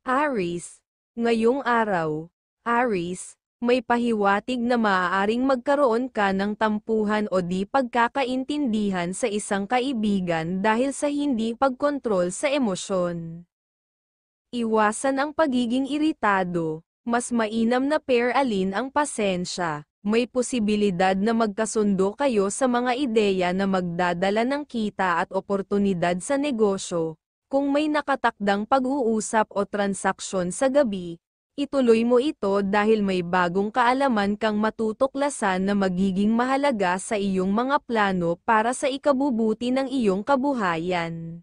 Aries, ngayong araw, Aries, may pahiwatig na maaaring magkaroon ka ng tampuhan o di pagkakaintindihan sa isang kaibigan dahil sa hindi pagkontrol sa emosyon. Iwasan ang pagiging iritado, mas mainam na pair-alin ang pasensya. May posibilidad na magkasundo kayo sa mga ideya na magdadala ng kita at oportunidad sa negosyo. Kung may nakatakdang pag-uusap o transaksyon sa gabi, ituloy mo ito dahil may bagong kaalaman kang matutuklasan na magiging mahalaga sa iyong mga plano para sa ikabubuti ng iyong kabuhayan.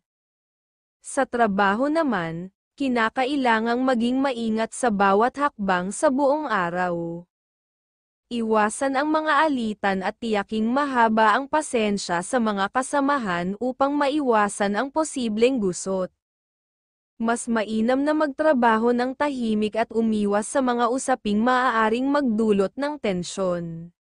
Sa trabaho naman, kinakailangang maging maingat sa bawat hakbang sa buong araw. Iwasan ang mga alitan at tiyaking mahaba ang pasensya sa mga kasamahan upang maiwasan ang posibleng gusot. Mas mainam na magtrabaho ng tahimik at umiwas sa mga usaping maaaring magdulot ng tensyon.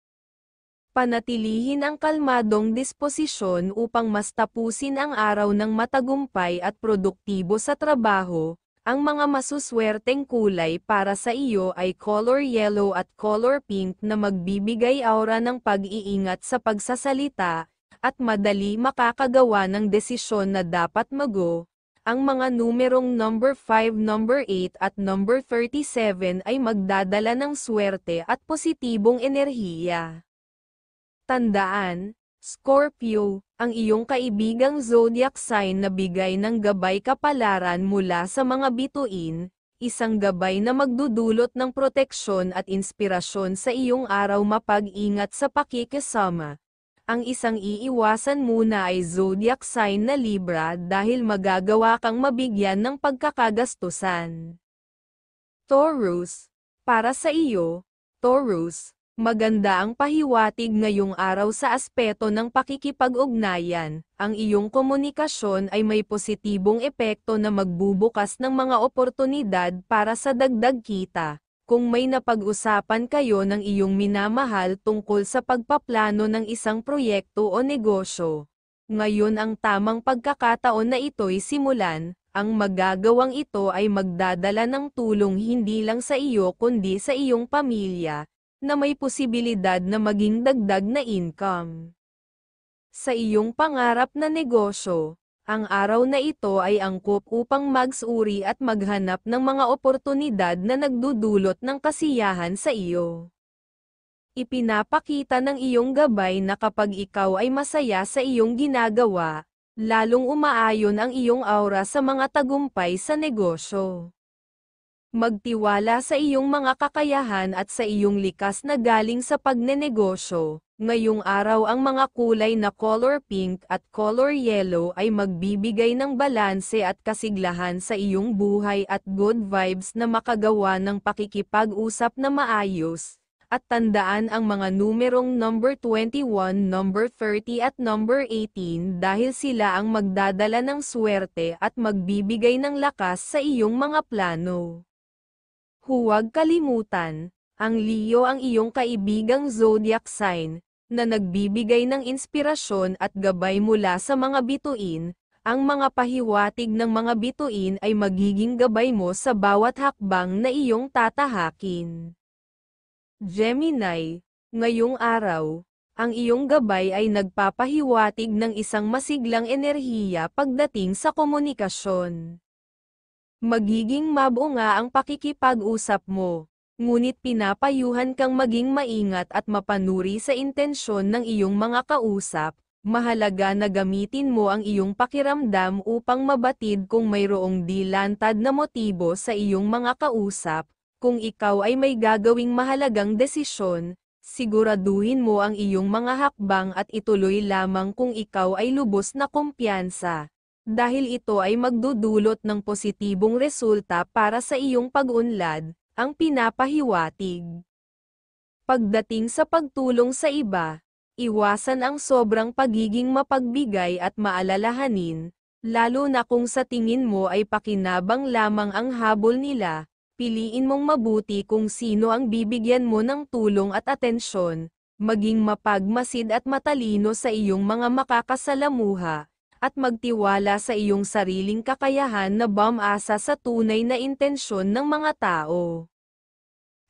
Panatilihin ang kalmadong disposisyon upang mas tapusin ang araw ng matagumpay at produktibo sa trabaho. Ang mga masuswerteng kulay para sa iyo ay color yellow at color pink na magbibigay aura ng pag-iingat sa pagsasalita, at madali makakagawa ng desisyon na dapat mago. Ang mga numerong number 5, number 8 at number 37 ay magdadala ng swerte at positibong enerhiya. Tandaan, Scorpio, ang iyong kaibigang zodiac sign na bigay ng gabay kapalaran mula sa mga bituin, isang gabay na magdudulot ng proteksyon at inspirasyon sa iyong araw. Mapag-ingat sa pakikisama. Ang isang iiwasan muna ay zodiac sign na Libra dahil magagawa kang mabigyan ng pagkakagastusan. Taurus, para sa iyo, Taurus, maganda ang pahiwatig ngayong araw sa aspeto ng pakikipag-ugnayan. Ang iyong komunikasyon ay may positibong epekto na magbubukas ng mga oportunidad para sa dagdag kita. Kung may napag-usapan kayo ng iyong minamahal tungkol sa pagpaplano ng isang proyekto o negosyo, ngayon ang tamang pagkakataon na ito'y simulan. Ang magagawang ito ay magdadala ng tulong hindi lang sa iyo kundi sa iyong pamilya, na may posibilidad na maging dagdag na income. Sa iyong pangarap na negosyo, ang araw na ito ay angkop upang magsuri at maghanap ng mga oportunidad na nagdudulot ng kasiyahan sa iyo. Ipinapakita ng iyong gabay na kapag ikaw ay masaya sa iyong ginagawa, lalong umaayon ang iyong aura sa mga tagumpay sa negosyo. Magtiwala sa iyong mga kakayahan at sa iyong likas na galing sa pagnenegosyo. Ngayong araw ang mga kulay na color pink at color yellow ay magbibigay ng balanse at kasiglahan sa iyong buhay at good vibes na makagawa ng pakikipag-usap na maayos. At tandaan ang mga numerong number 21, number 30 at number 18 dahil sila ang magdadala ng swerte at magbibigay ng lakas sa iyong mga plano. Huwag kalimutan, ang Leo ang iyong kaibigang zodiac sign, na nagbibigay ng inspirasyon at gabay mula sa mga bituin. Ang mga pahiwatig ng mga bituin ay magiging gabay mo sa bawat hakbang na iyong tatahakin. Gemini, ngayong araw, ang iyong gabay ay nagpapahiwatig ng isang masiglang enerhiya pagdating sa komunikasyon. Magiging mabuo nga ang pakikipag-usap mo, ngunit pinapayuhan kang maging maingat at mapanuri sa intensyon ng iyong mga kausap. Mahalaga na gamitin mo ang iyong pakiramdam upang mabatid kung mayroong di lantad na motibo sa iyong mga kausap. Kung ikaw ay may gagawing mahalagang desisyon, siguraduhin mo ang iyong mga hakbang at ituloy lamang kung ikaw ay lubos na kumpiyansa. Dahil ito ay magdudulot ng positibong resulta para sa iyong pag-unlad, ang pinapahiwatig. Pagdating sa pagtulong sa iba, iwasan ang sobrang pagiging mapagbigay at maalalahanin, lalo na kung sa tingin mo ay pakinabang lamang ang habol nila. Piliin mong mabuti kung sino ang bibigyan mo ng tulong at atensyon, maging mapagmasid at matalino sa iyong mga makakasalamuha. at magtiwala sa iyong sariling kakayahan na bumasa sa tunay na intensyon ng mga tao.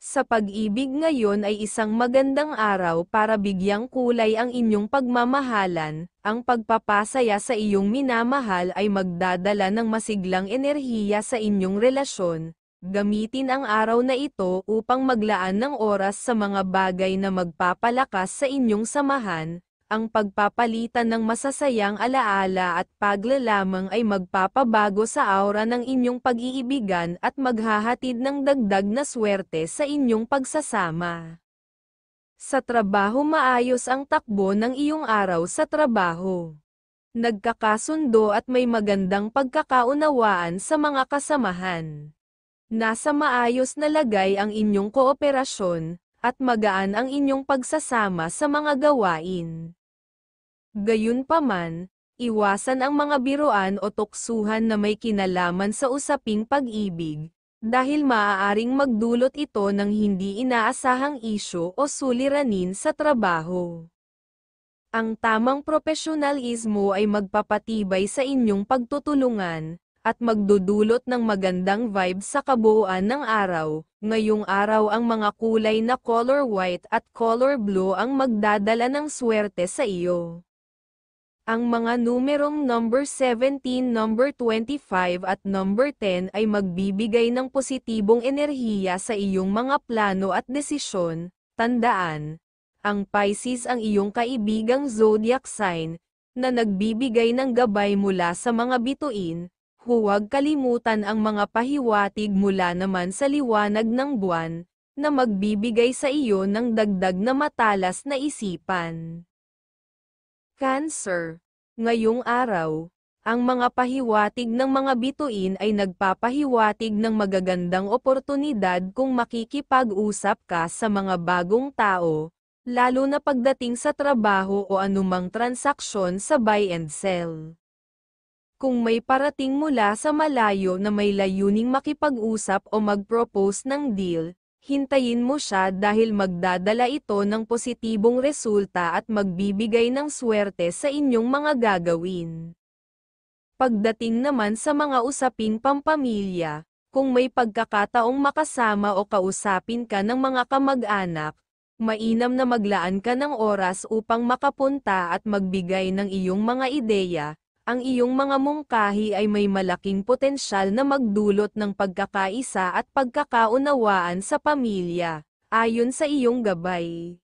Sa pag-ibig ngayon ay isang magandang araw para bigyang kulay ang inyong pagmamahalan, ang pagpapasaya sa iyong minamahal ay magdadala ng masiglang enerhiya sa inyong relasyon. Gamitin ang araw na ito upang maglaan ng oras sa mga bagay na magpapalakas sa inyong samahan. Ang pagpapalitan ng masasayang alaala at paglalamang ay magpapabago sa aura ng inyong pag-iibigan at maghahatid ng dagdag na swerte sa inyong pagsasama. Sa trabaho, maayos ang takbo ng iyong araw sa trabaho. Nagkakasundo at may magandang pagkakaunawaan sa mga kasamahan. Nasa maayos na lagay ang inyong kooperasyon, at magaan ang inyong pagsasama sa mga gawain. Gayunpaman, iwasan ang mga biruan o tuksuhan na may kinalaman sa usaping pag-ibig, dahil maaaring magdulot ito ng hindi inaasahang isyu o suliranin sa trabaho. Ang tamang profesionalismo ay magpapatibay sa inyong pagtutulungan, at magdudulot ng magandang vibes sa kabuuan ng araw. Ngayong araw ang mga kulay na color white at color blue ang magdadala ng swerte sa iyo. Ang mga numerong number 17, number 25 at number 10 ay magbibigay ng positibong enerhiya sa iyong mga plano at desisyon. Tandaan, ang Pisces ang iyong kaibigang zodiac sign, na nagbibigay ng gabay mula sa mga bituin. Huwag kalimutan ang mga pahiwatig mula naman sa liwanag ng buwan, na magbibigay sa iyo ng dagdag na matalas na isipan. Cancer. Ngayong araw, ang mga pahiwatig ng mga bituin ay nagpapahiwatig ng magagandang oportunidad kung makikipag-usap ka sa mga bagong tao, lalo na pagdating sa trabaho o anumang transaksyon sa buy and sell. Kung may parating mula sa malayo na may layuning makipag-usap o mag-propose ng deal, hintayin mo siya dahil magdadala ito ng positibong resulta at magbibigay ng swerte sa inyong mga gagawin. Pagdating naman sa mga usaping pampamilya, kung may pagkakataong makasama o kausapin ka ng mga kamag-anak, mainam na maglaan ka ng oras upang makapunta at magbigay ng iyong mga ideya. Ang iyong mga mungkahi ay may malaking potensyal na magdulot ng pagkakaisa at pagkakaunawaan sa pamilya, ayon sa iyong gabay.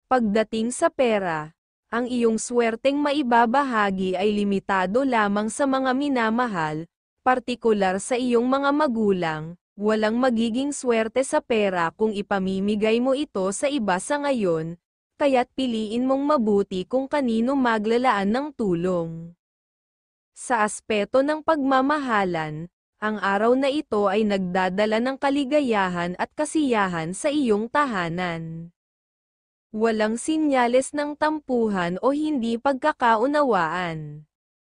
Pagdating sa pera, ang iyong swerteng maibabahagi ay limitado lamang sa mga minamahal, partikular sa iyong mga magulang. Walang magiging swerte sa pera kung ipamimigay mo ito sa iba sa ngayon, kaya't piliin mong mabuti kung kanino maglalaan ng tulong. Sa aspeto ng pagmamahalan, ang araw na ito ay nagdadala ng kaligayahan at kasiyahan sa iyong tahanan. Walang sinyales ng tampuhan o hindi pagkakaunawaan.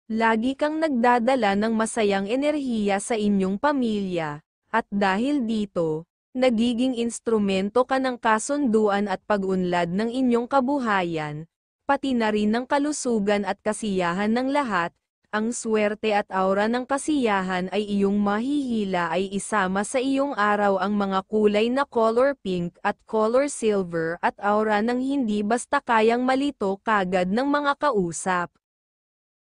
Lagi kang nagdadala ng masayang enerhiya sa inyong pamilya, at dahil dito, nagiging instrumento ka ng kasunduan at pag-unlad ng inyong kabuhayan, pati na rin ng kalusugan at kasiyahan ng lahat. Ang swerte at aura ng kasiyahan ay iyong mahihila ay isama sa iyong araw ang mga kulay na color pink at color silver at aura ng hindi basta kayang malito kagad ng mga kausap.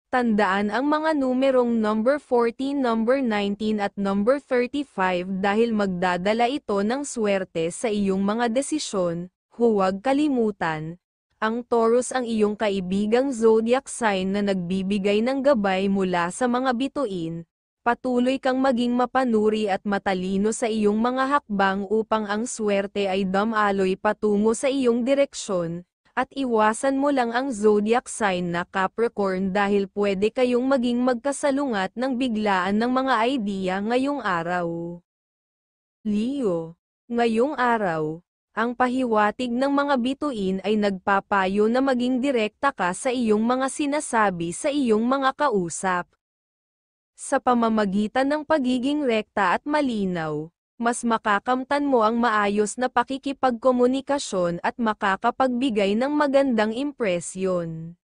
Tandaan ang mga numerong number 14, number 19 at number 35 dahil magdadala ito ng swerte sa iyong mga desisyon. Huwag kalimutan, ang Taurus ang iyong kaibigang zodiac sign na nagbibigay ng gabay mula sa mga bituin. Patuloy kang maging mapanuri at matalino sa iyong mga hakbang upang ang swerte ay dumaloy patungo sa iyong direksyon, at iwasan mo lang ang zodiac sign na Capricorn dahil pwede kayong maging magkasalungat ng biglaan ng mga idea ngayong araw. Leo. Ngayong araw, ang pahiwatig ng mga bituin ay nagpapayo na maging direkta ka sa iyong mga sinasabi sa iyong mga kausap. Sa pamamagitan ng pagiging rekta at malinaw, mas makakamtan mo ang maayos na pakikipagkomunikasyon at makakapagbigay ng magandang impresyon.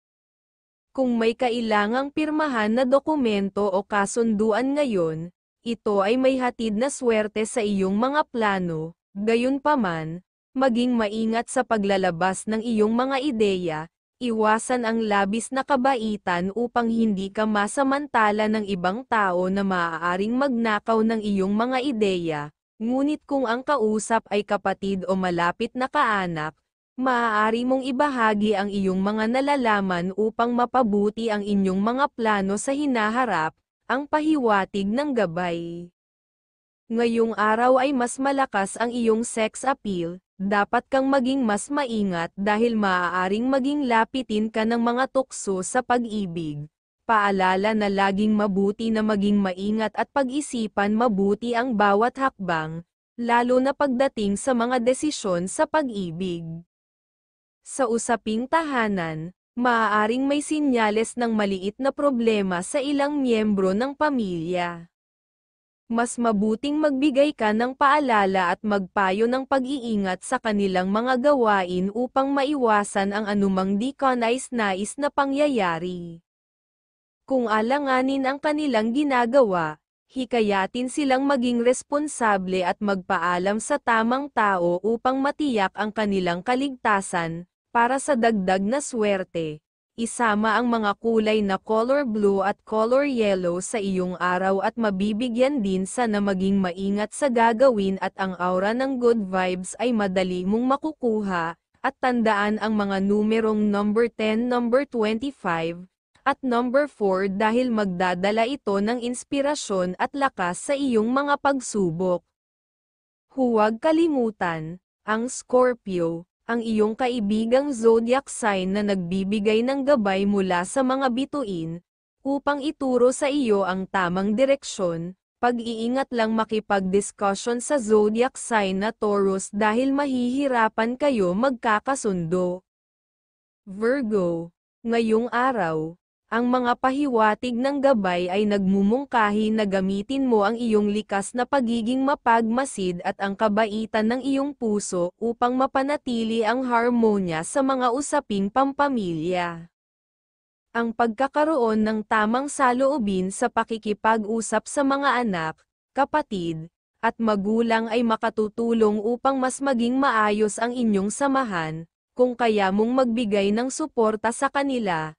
Kung may kailangang pirmahan na dokumento o kasunduan ngayon, ito ay may hatid na swerte sa iyong mga plano. Gayunpaman, maging maingat sa paglalabas ng iyong mga ideya, iwasan ang labis na kabaitan upang hindi ka masamantala ng ibang tao na maaaring magnakaw ng iyong mga ideya. Ngunit kung ang kausap ay kapatid o malapit na kaanak, maaari mong ibahagi ang iyong mga nalalaman upang mapabuti ang inyong mga plano sa hinaharap, ang pahiwatig ng gabay. Ngayong araw ay mas malakas ang iyong sex appeal, dapat kang maging mas maingat dahil maaaring maging lapitin ka ng mga tukso sa pag-ibig. Paalala na laging mabuti na maging maingat at pag-isipan mabuti ang bawat hakbang, lalo na pagdating sa mga desisyon sa pag-ibig. Sa usaping tahanan, maaaring may sinyales ng maliit na problema sa ilang miyembro ng pamilya. Mas mabuting magbigay ka ng paalala at magpayo ng pag-iingat sa kanilang mga gawain upang maiwasan ang anumang di kanais-nais na pangyayari. Kung alanganin ang kanilang ginagawa, hikayatin silang maging responsable at magpaalam sa tamang tao upang matiyak ang kanilang kaligtasan. Para sa dagdag na swerte, isama ang mga kulay na color blue at color yellow sa iyong araw at mabibigyan din sa na maging maingat sa gagawin at ang aura ng good vibes ay madali mong makukuha, at tandaan ang mga numerong number 10, number 25, at number 4 dahil magdadala ito ng inspirasyon at lakas sa iyong mga pagsubok. Huwag kalimutan, ang Scorpio, ang iyong kaibigang zodiac sign na nagbibigay ng gabay mula sa mga bituin, upang ituro sa iyo ang tamang direksyon. Pag-iingat lang makipag-discussion sa zodiac sign na Taurus dahil mahihirapan kayo magkakasundo. Virgo, ngayong araw, ang mga pahiwatig ng gabay ay nagmumungkahi na gamitin mo ang iyong likas na pagiging mapagmasid at ang kabaitan ng iyong puso upang mapanatili ang harmonya sa mga usaping pampamilya. Ang pagkakaroon ng tamang saloobin sa pakikipag-usap sa mga anak, kapatid, at magulang ay makatutulong upang mas maging maayos ang inyong samahan, kung kaya mong magbigay ng suporta sa kanila.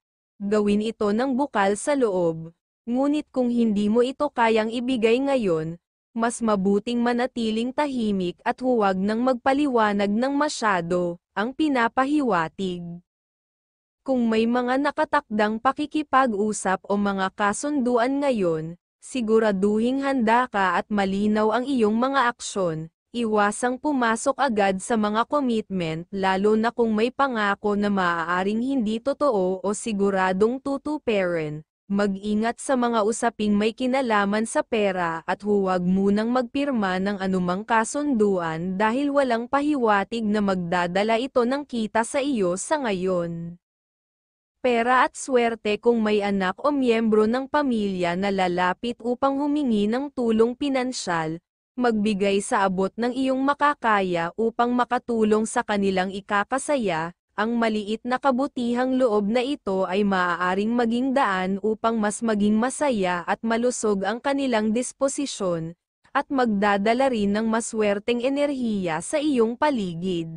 Gawin ito ng bukal sa loob, ngunit kung hindi mo ito kayang ibigay ngayon, mas mabuting manatiling tahimik at huwag nang magpaliwanag ng masyado, ang pinapahiwatig. Kung may mga nakatakdang pakikipag-usap o mga kasunduan ngayon, siguraduhing handa ka at malinaw ang iyong mga aksyon. Iwasang pumasok agad sa mga commitment lalo na kung may pangako na maaaring hindi totoo o siguradong tutuparin. Mag-ingat sa mga usaping may kinalaman sa pera at huwag munang magpirma ng anumang kasunduan dahil walang pahiwatig na magdadala ito ng kita sa iyo sa ngayon. Pera at swerte kung may anak o miyembro ng pamilya na lalapit upang humingi ng tulong pinansyal, magbigay sa abot ng iyong makakaya upang makatulong sa kanilang ikakasaya, ang maliit na kabutihang loob na ito ay maaaring maging daan upang mas maging masaya at malusog ang kanilang disposisyon, at magdadala rin ng maswerteng enerhiya sa iyong paligid.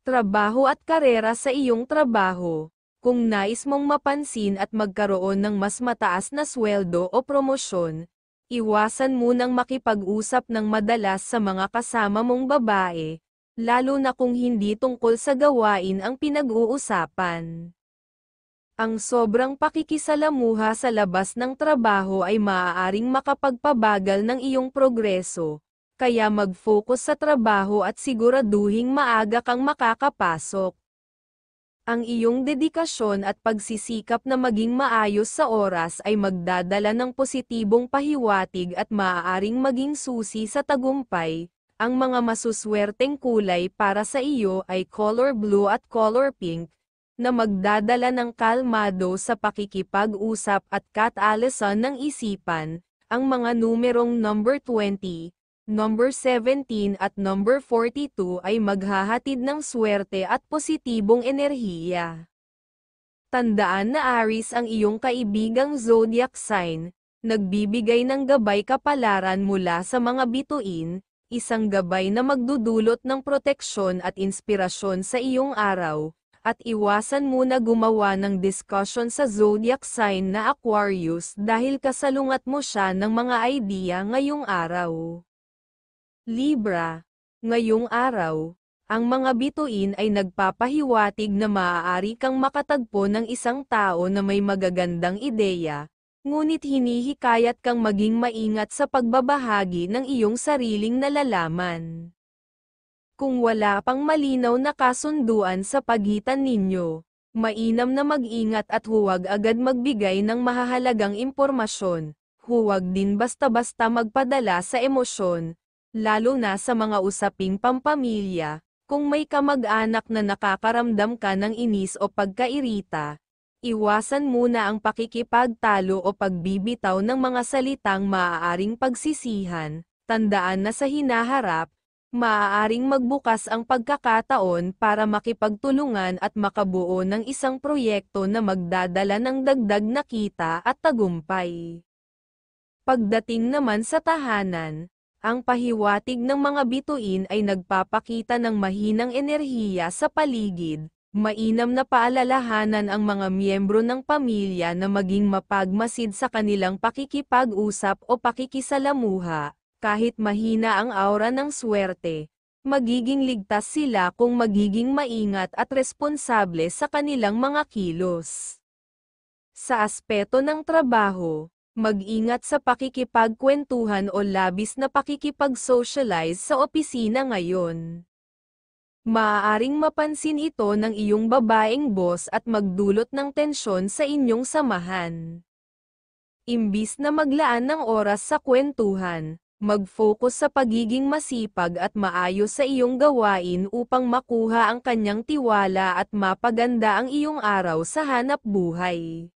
Trabaho at karera sa iyong trabaho. Kung nais mong mapansin at magkaroon ng mas mataas na sweldo o promosyon, iwasan munang makipag-usap ng madalas sa mga kasama mong babae, lalo na kung hindi tungkol sa gawain ang pinag-uusapan. Ang sobrang pakikisalamuha sa labas ng trabaho ay maaaring makapagpabagal ng iyong progreso, kaya mag-focus sa trabaho at siguraduhing maaga kang makakapasok. Ang iyong dedikasyon at pagsisikap na maging maayos sa oras ay magdadala ng positibong pahiwatig at maaaring maging susi sa tagumpay. Ang mga masuswerteng kulay para sa iyo ay color blue at color pink, na magdadala ng kalmado sa pakikipag-usap at katalasan ng isipan. Ang mga numerong number 20, number 17 at number 42 ay maghahatid ng swerte at positibong enerhiya. Tandaan na Aries ang iyong kaibigang zodiac sign, nagbibigay ng gabay kapalaran mula sa mga bituin, isang gabay na magdudulot ng proteksyon at inspirasyon sa iyong araw, at iwasan muna gumawa ng discussion sa zodiac sign na Aquarius dahil kasalungat mo siya ng mga idea ngayong araw. Libra, ngayong araw, ang mga bituin ay nagpapahiwatig na maaari kang makatagpo ng isang tao na may magagandang ideya, ngunit hinihikayat kang maging maingat sa pagbabahagi ng iyong sariling nalalaman. Kung wala pang malinaw na kasunduan sa pagitan ninyo, mainam na mag-ingat at huwag agad magbigay ng mahahalagang impormasyon, huwag din basta-basta magpadala sa emosyon, lalo na sa mga usaping pampamilya. Kung may kamag-anak na nakakaramdam ka ng inis o pagkairita, iwasan muna ang pakikipagtalo o pagbibitaw ng mga salitang maaaring pagsisihan. Tandaan na sa hinaharap, maaaring magbukas ang pagkakataon para makipagtulungan at makabuo ng isang proyekto na magdadala ng dagdag na kita at tagumpay. Pagdating naman sa tahanan, ang pahiwatig ng mga bituin ay nagpapakita ng mahinang enerhiya sa paligid. Mainam na paalalahanan ang mga miyembro ng pamilya na maging mapagmasid sa kanilang pakikipag-usap o pakikisalamuha. Kahit mahina ang aura ng swerte, magiging ligtas sila kung magiging maingat at responsable sa kanilang mga kilos. Sa aspeto ng trabaho, mag-ingat sa pakikipagkwentuhan o labis na pakikipag-socialize sa opisina ngayon. Maaaring mapansin ito ng iyong babaeng boss at magdulot ng tensyon sa inyong samahan. Imbis na maglaan ng oras sa kwentuhan, mag-focus sa pagiging masipag at maayos sa iyong gawain upang makuha ang kanyang tiwala at mapaganda ang iyong araw sa hanap buhay.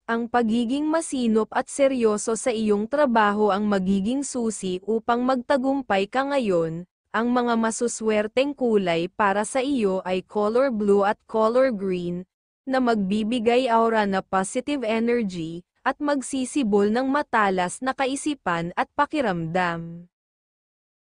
Ang pagiging masinop at seryoso sa iyong trabaho ang magiging susi upang magtagumpay ka ngayon. Ang mga masuswerteng kulay para sa iyo ay color blue at color green, na magbibigay aura na positive energy, at magsisibol ng matalas na kaisipan at pakiramdam.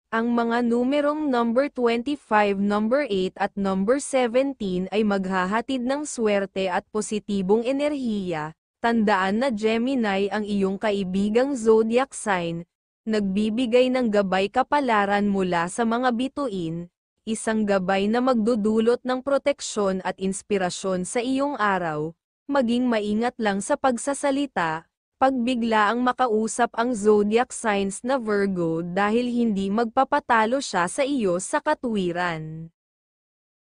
Ang mga numerong number 25, number 8 at number 17 ay maghahatid ng swerte at positibong enerhiya. Tandaan na Gemini ang iyong kaibigang zodiac sign, nagbibigay ng gabay kapalaran mula sa mga bituin, isang gabay na magdudulot ng proteksyon at inspirasyon sa iyong araw. Maging maingat lang sa pagsasalita, pag bigla ang makausap ang zodiac signs na Virgo dahil hindi magpapatalo siya sa iyo sa katuwiran.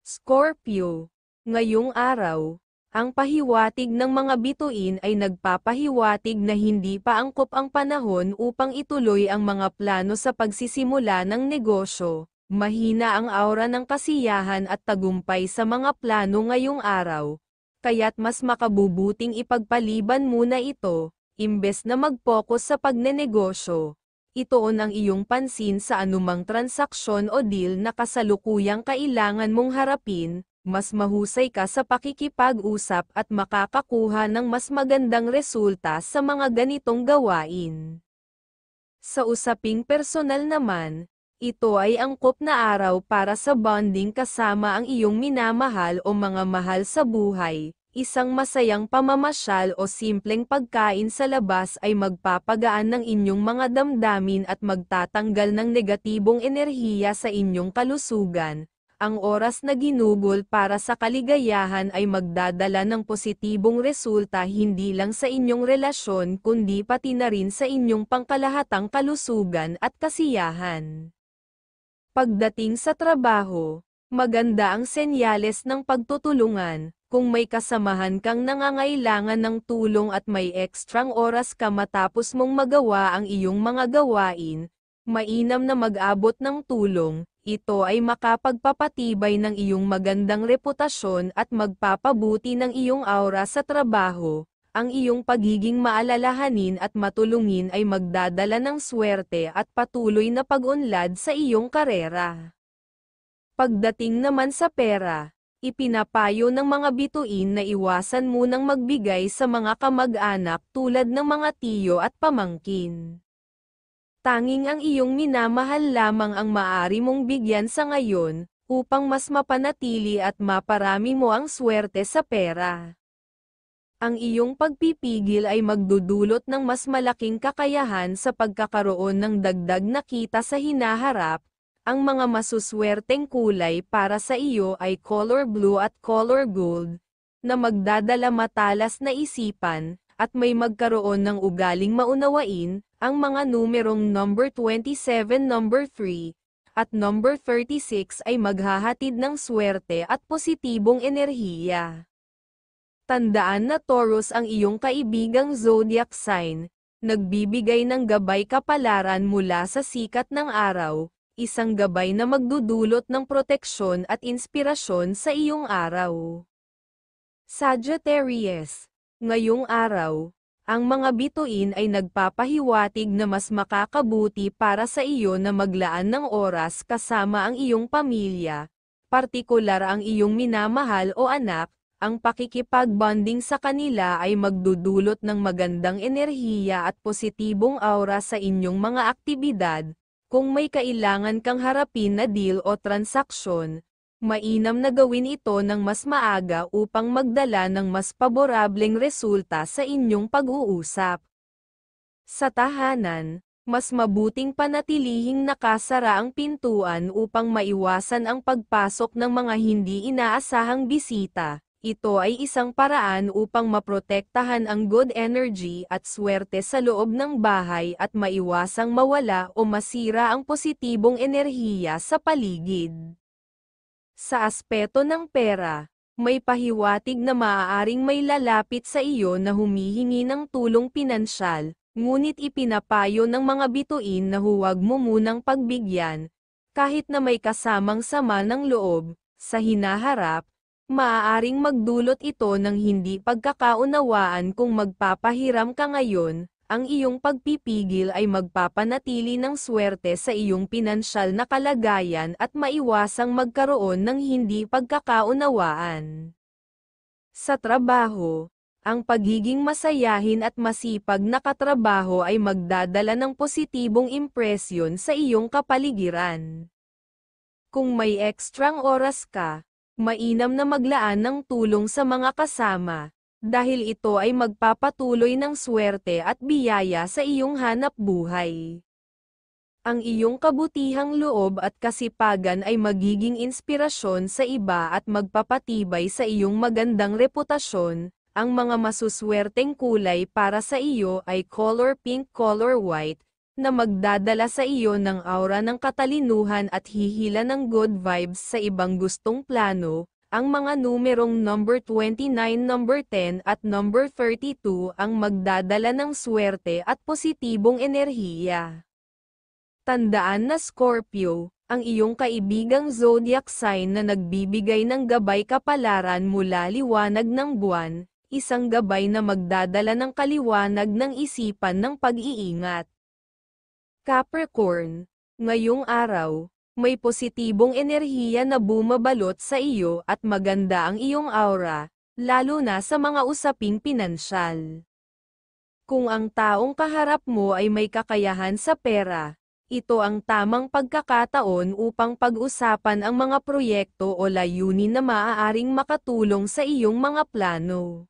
Scorpio, ngayong araw, ang pahiwatig ng mga bituin ay nagpapahiwatig na hindi pa angkop ang panahon upang ituloy ang mga plano sa pagsisimula ng negosyo. Mahina ang aura ng kasiyahan at tagumpay sa mga plano ngayong araw, kaya't mas makabubuting ipagpaliban muna ito, imbes na mag-focus sa pagnenegosyo. Ituon ang iyong pansin sa anumang transaksyon o deal na kasalukuyang kailangan mong harapin. Mas mahusay ka sa pakikipag-usap at makakakuha ng mas magandang resulta sa mga ganitong gawain. Sa usaping personal naman, ito ay angkop na araw para sa bonding kasama ang iyong minamahal o mga mahal sa buhay. Isang masayang pamamasyal o simpleng pagkain sa labas ay magpapagaan ng inyong mga damdamin at magtatanggal ng negatibong enerhiya sa inyong kalusugan. Ang oras na ginugol para sa kaligayahan ay magdadala ng positibong resulta hindi lang sa inyong relasyon kundi pati na rin sa inyong pangkalahatang kalusugan at kasiyahan. Pagdating sa trabaho, maganda ang senyales ng pagtutulungan. Kung may kasamahan kang nangangailangan ng tulong at may ekstrang oras ka matapos mong magawa ang iyong mga gawain, mainam na mag-abot ng tulong. Ito ay makapagpapatibay ng iyong magandang reputasyon at magpapabuti ng iyong aura sa trabaho. Ang iyong pagiging maalalahanin at matulungin ay magdadala ng swerte at patuloy na pag-unlad sa iyong karera. Pagdating naman sa pera, Ipinapayo ng mga bituin na iwasan munang magbigay sa mga kamag-anak tulad ng mga tiyo at pamangkin. Tanging ang iyong minamahal lamang ang maaari mong bigyan sa ngayon, upang mas mapanatili at maparami mo ang swerte sa pera. Ang iyong pagpipigil ay magdudulot ng mas malaking kakayahan sa pagkakaroon ng dagdag na kita sa hinaharap. Ang mga masuswerteng kulay para sa iyo ay color blue at color gold, na magdadala matalas na isipan, at may magkaroon ng ugaling maunawain. Ang mga numerong number 27, number 3, at number 36 ay maghahatid ng swerte at positibong enerhiya. Tandaan na Taurus ang iyong kaibigang zodiac sign, nagbibigay ng gabay kapalaran mula sa sikat ng araw, isang gabay na magdudulot ng proteksyon at inspirasyon sa iyong araw. Sagittarius, ngayong araw, ang mga bituin ay nagpapahiwatig na mas makakabuti para sa iyo na maglaan ng oras kasama ang iyong pamilya, partikular ang iyong minamahal o anak. Ang pakikipag-bonding sa kanila ay magdudulot ng magandang enerhiya at positibong aura sa inyong mga aktibidad. Kung may kailangan kang harapin na deal o transaksyon, mainam na gawin ito ng mas maaga upang magdala ng mas paborableng resulta sa inyong pag-uusap. Sa tahanan, mas mabuting panatilihing nakasara ang pintuan upang maiwasan ang pagpasok ng mga hindi inaasahang bisita. Ito ay isang paraan upang maprotektahan ang good energy at swerte sa loob ng bahay at maiwasang mawala o masira ang positibong enerhiya sa paligid. Sa aspeto ng pera, may pahiwatig na maaaring may lalapit sa iyo na humihingi ng tulong pinansyal, ngunit ipinapayo ng mga bituin na huwag mo munang pagbigyan, kahit na may kasamang sama ng loob. Sa hinaharap, maaaring magdulot ito ng hindi pagkakaunawaan kung magpapahiram ka ngayon. Ang iyong pagpipigil ay magpapanatili ng swerte sa iyong pinansyal na kalagayan at maiwasang magkaroon ng hindi pagkakaunawaan. Sa trabaho, ang pagiging masayahin at masipag na katrabaho ay magdadala ng positibong impresyon sa iyong kapaligiran. Kung may ekstrang oras ka, mainam na maglaan ng tulong sa mga kasama, dahil ito ay magpapatuloy ng swerte at biyaya sa iyong hanap buhay. Ang iyong kabutihang loob at kasipagan ay magiging inspirasyon sa iba at magpapatibay sa iyong magandang reputasyon. Ang mga masuswerteng kulay para sa iyo ay color pink, color white, na magdadala sa iyo ng aura ng katalinuhan at hihila ng good vibes sa ibang gustong plano. Ang mga numerong number 29, number 10 at number 32 ang magdadala ng swerte at positibong enerhiya. Tandaan na Scorpio, ang iyong kaibigang zodiac sign na nagbibigay ng gabay kapalaran mula liwanag ng buwan, isang gabay na magdadala ng kaliwanag ng isipan ng pag-iingat. Capricorn, ngayong araw, may positibong enerhiya na bumabalot sa iyo at maganda ang iyong aura, lalo na sa mga usaping pinansyal. Kung ang taong kaharap mo ay may kakayahan sa pera, ito ang tamang pagkakataon upang pag-usapan ang mga proyekto o layunin na maaaring makatulong sa iyong mga plano.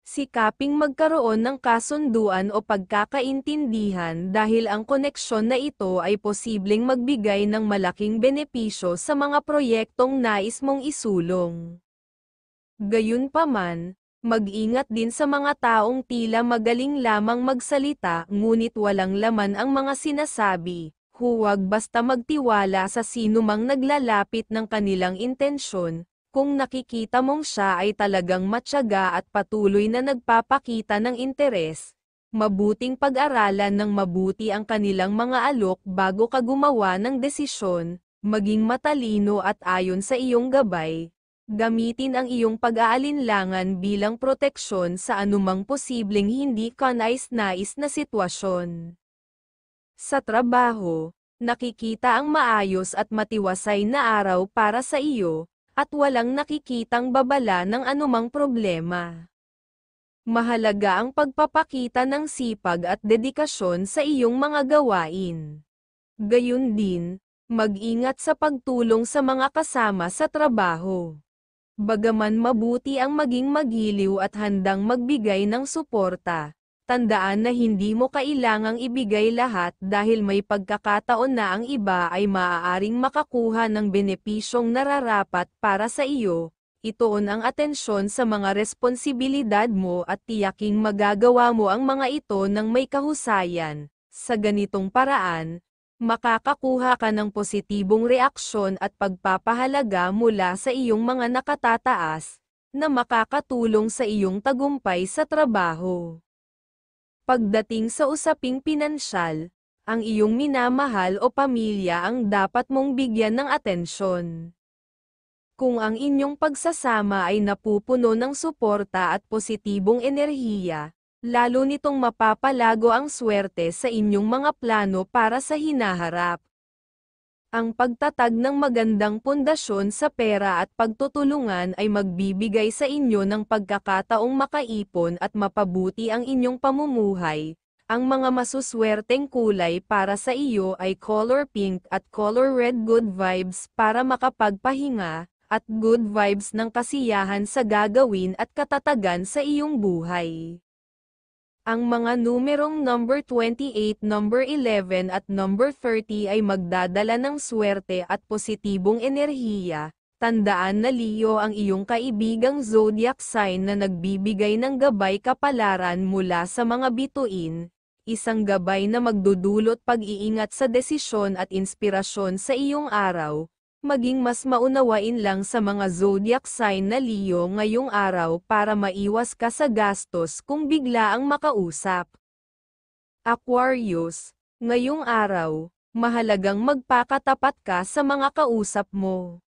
Sikaping magkaroon ng kasunduan o pagkakaintindihan dahil ang koneksyon na ito ay posibleng magbigay ng malaking benepisyo sa mga proyektong nais mong isulong. Gayunpaman, mag-ingat din sa mga taong tila magaling lamang magsalita ngunit walang laman ang mga sinasabi. Huwag basta magtiwala sa sinumang naglalapit ng kanilang intensyon. Kung nakikita mong siya ay talagang matyaga at patuloy na nagpapakita ng interes, mabuting pag-aralan ng mabuti ang kanilang mga alok bago ka gumawa ng desisyon, maging matalino at ayon sa iyong gabay. Gamitin ang iyong pag-aalinlangan bilang proteksyon sa anumang posibleng hindi kanais-nais na sitwasyon. Sa trabaho, nakikita ang maayos at matiwasay na araw para sa iyo. at walang nakikitang babala ng anumang problema. Mahalaga ang pagpapakita ng sipag at dedikasyon sa iyong mga gawain. Gayun din, mag-ingat sa pagtulong sa mga kasama sa trabaho. Bagaman mabuti ang maging magiliw at handang magbigay ng suporta, tandaan na hindi mo kailangang ibigay lahat dahil may pagkakataon na ang iba ay maaaring makakuha ng benepisyong nararapat para sa iyo. Ituon ang atensyon sa mga responsibilidad mo at tiyaking magagawa mo ang mga ito ng may kahusayan. Sa ganitong paraan, makakakuha ka ng positibong reaksyon at pagpapahalaga mula sa iyong mga nakatataas, na makakatulong sa iyong tagumpay sa trabaho. Pagdating sa usaping pinansyal, ang iyong minamahal o pamilya ang dapat mong bigyan ng atensyon. Kung ang inyong pagsasama ay napupuno ng suporta at positibong enerhiya, lalo nitong mapapalago ang swerte sa inyong mga plano para sa hinaharap. Ang pagtatag ng magandang pundasyon sa pera at pagtutulungan ay magbibigay sa inyo ng pagkakataong makaipon at mapabuti ang inyong pamumuhay. Ang mga masuswerteng kulay para sa iyo ay color pink at color red. Good vibes para makapagpahinga, at good vibes ng kasiyahan sa gagawin at katatagan sa iyong buhay. Ang mga numerong number 28, number 11 at number 30 ay magdadala ng swerte at positibong enerhiya. Tandaan na Leo ang iyong kaibigang zodiac sign na nagbibigay ng gabay kapalaran mula sa mga bituin, isang gabay na magdudulot pag-iingat sa desisyon at inspirasyon sa iyong araw. Maging mas maunawain lang sa mga zodiac sign na Leo ngayong araw para maiwas ka sa gastos kung bigla ang makausap. Aquarius, ngayong araw, mahalagang magpakatapat ka sa mga kausap mo.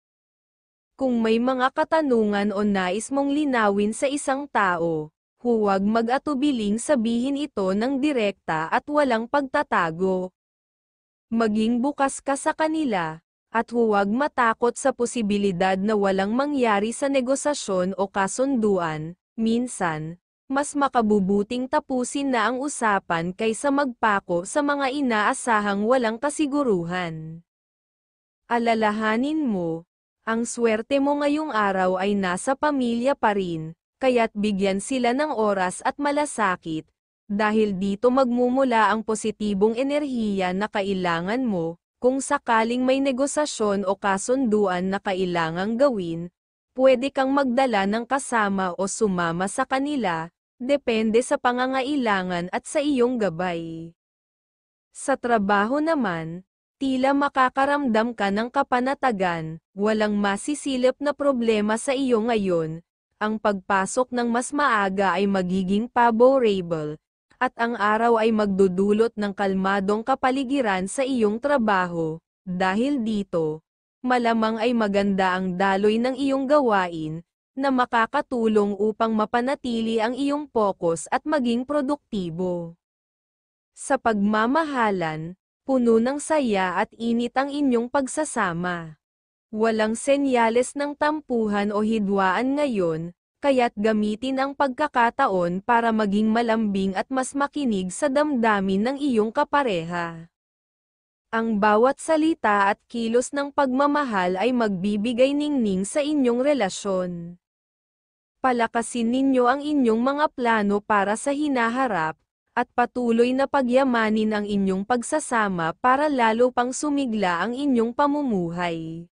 Kung may mga katanungan o nais mong linawin sa isang tao, huwag mag-atubiling sabihin ito ng direkta at walang pagtatago. Maging bukas ka sa kanila, at huwag matakot sa posibilidad na walang mangyari sa negosasyon o kasunduan. Minsan, mas makabubuting tapusin na ang usapan kaysa magpako sa mga inaasahang walang kasiguruhan. Alalahanin mo, ang swerte mo ngayong araw ay nasa pamilya pa rin, kaya't bigyan sila ng oras at malasakit, dahil dito magmumula ang positibong enerhiya na kailangan mo. Kung sakaling may negosasyon o kasunduan na kailangang gawin, pwede kang magdala ng kasama o sumama sa kanila, depende sa pangangailangan at sa iyong gabay. Sa trabaho naman, tila makakaramdam ka ng kapanatagan, walang masisilip na problema sa iyo ngayon, ang pagpasok ng mas maaga ay magiging favorable, at ang araw ay magdudulot ng kalmadong kapaligiran sa iyong trabaho. Dahil dito, malamang ay maganda ang daloy ng iyong gawain, na makakatulong upang mapanatili ang iyong focus at maging produktibo. Sa pagmamahalan, puno ng saya at init ang inyong pagsasama. Walang senyales ng tampuhan o hidwaan ngayon, kaya't gamitin ang pagkakataon para maging malambing at mas makinig sa damdamin ng iyong kapareha. Ang bawat salita at kilos ng pagmamahal ay magbibigay ningning sa inyong relasyon. Palakasin ninyo ang inyong mga plano para sa hinaharap, at patuloy na pagyamanin ang inyong pagsasama para lalo pang sumigla ang inyong pamumuhay.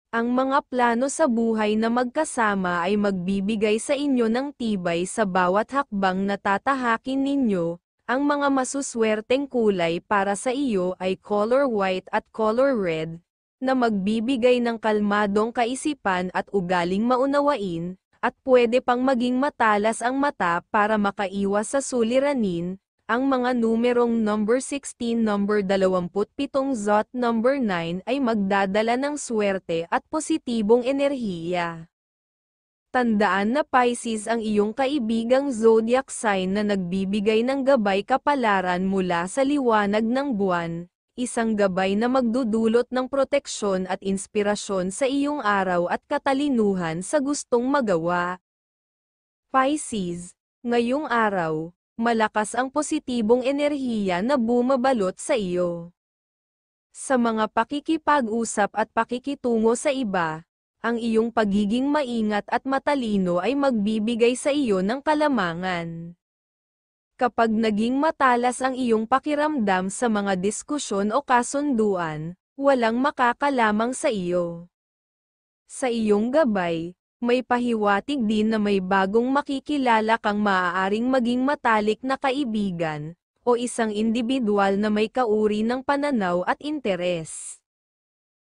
Ang mga plano sa buhay na magkasama ay magbibigay sa inyo ng tibay sa bawat hakbang na tatahakin ninyo. Ang mga masuswerteng kulay para sa iyo ay color white at color red, na magbibigay ng kalmadong kaisipan at ugaling maunawain, at pwede pang maging matalas ang mata para makaiwas sa suliranin. Ang mga numerong number 16, number 27, zot number 9 ay magdadala ng swerte at positibong enerhiya. Tandaan na Pisces ang iyong kaibigang zodiac sign na nagbibigay ng gabay kapalaran mula sa liwanag ng buwan, isang gabay na magdudulot ng proteksyon at inspirasyon sa iyong araw at katalinuhan sa gustong magawa. Pisces, ngayong araw, malakas ang positibong enerhiya na bumabalot sa iyo. Sa mga pakikipag-usap at pakikitungo sa iba, ang iyong pagiging maingat at matalino ay magbibigay sa iyo ng kalamangan. Kapag naging matalas ang iyong pakiramdam sa mga diskusyon o kasunduan, walang makakalamang sa iyo. Sa iyong gabay, may pahiwatig din na may bagong makikilala kang maaaring maging matalik na kaibigan, o isang individual na may kauri ng pananaw at interes.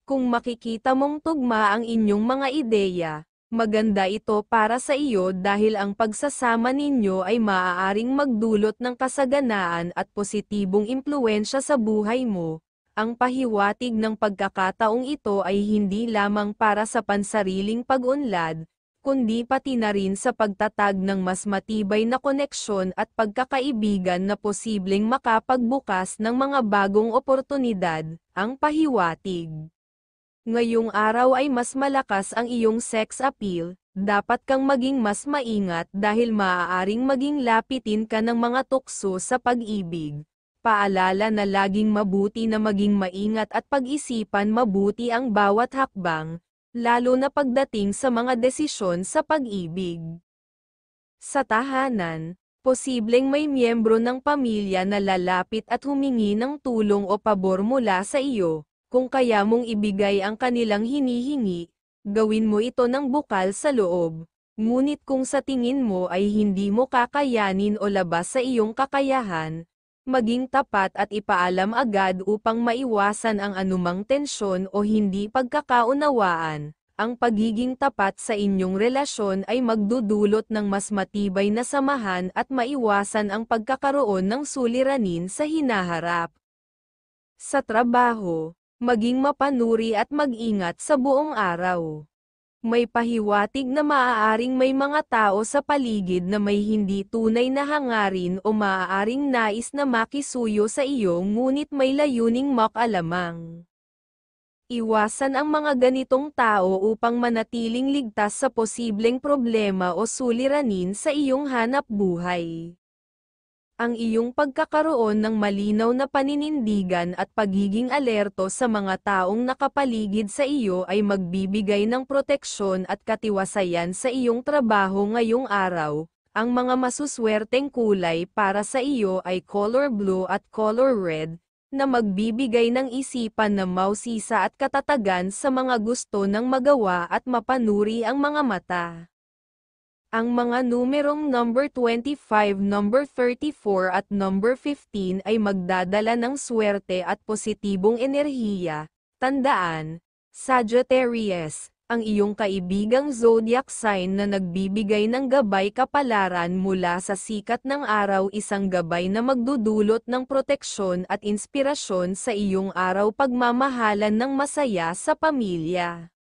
Kung makikita mong tugma ang inyong mga ideya, maganda ito para sa iyo dahil ang pagsasama ninyo ay maaaring magdulot ng kasaganaan at positibong impluwensya sa buhay mo. Ang pahiwatig ng pagkakataong ito ay hindi lamang para sa pansariling pag-unlad, kundi pati na rin sa pagtatag ng mas matibay na koneksyon at pagkakaibigan na posibleng makapagbukas ng mga bagong oportunidad, ang pahiwatig. Ngayong araw ay mas malakas ang iyong sex appeal, dapat kang maging mas maingat dahil maaaring maging lapitin ka ng mga tukso sa pag-ibig. Paalala na laging mabuti na maging maingat at pag-isipan mabuti ang bawat hakbang, lalo na pagdating sa mga desisyon sa pag-ibig. Sa tahanan, posibleng may miyembro ng pamilya na lalapit at humingi ng tulong o pabor mula sa iyo, kung kaya mong ibigay ang kanilang hinihingi, gawin mo ito ng bukal sa loob, ngunit kung sa tingin mo ay hindi mo kakayanin o labas sa iyong kakayahan, maging tapat at ipaalam agad upang maiwasan ang anumang tensyon o hindi pagkakaunawaan. Ang pagiging tapat sa inyong relasyon ay magdudulot ng mas matibay na samahan at maiwasan ang pagkakaroon ng suliranin sa hinaharap. Sa trabaho, maging mapanuri at mag-ingat sa buong araw. May pahiwatig na maaaring may mga tao sa paligid na may hindi tunay na hangarin o maaaring nais na makisuyo sa iyo ngunit may layuning makalamang. Iwasan ang mga ganitong tao upang manatiling ligtas sa posibleng problema o suliranin sa iyong hanap buhay. Ang iyong pagkakaroon ng malinaw na paninindigan at pagiging alerto sa mga taong nakapaligid sa iyo ay magbibigay ng proteksyon at katiwasayan sa iyong trabaho ngayong araw. Ang mga masuswerteng kulay para sa iyo ay color blue at color red, na magbibigay ng isipan na mausisa at katatagan sa mga gusto ng magawa at mapanuri ang mga mata. Ang mga numerong number 25, number 34 at number 15 ay magdadala ng swerte at positibong enerhiya. Tandaan, Sagittarius, ang iyong kaibigang zodiac sign na nagbibigay ng gabay kapalaran mula sa sikat ng araw, isang gabay na magdudulot ng proteksyon at inspirasyon sa iyong araw, pagmamahalan ng masaya sa pamilya.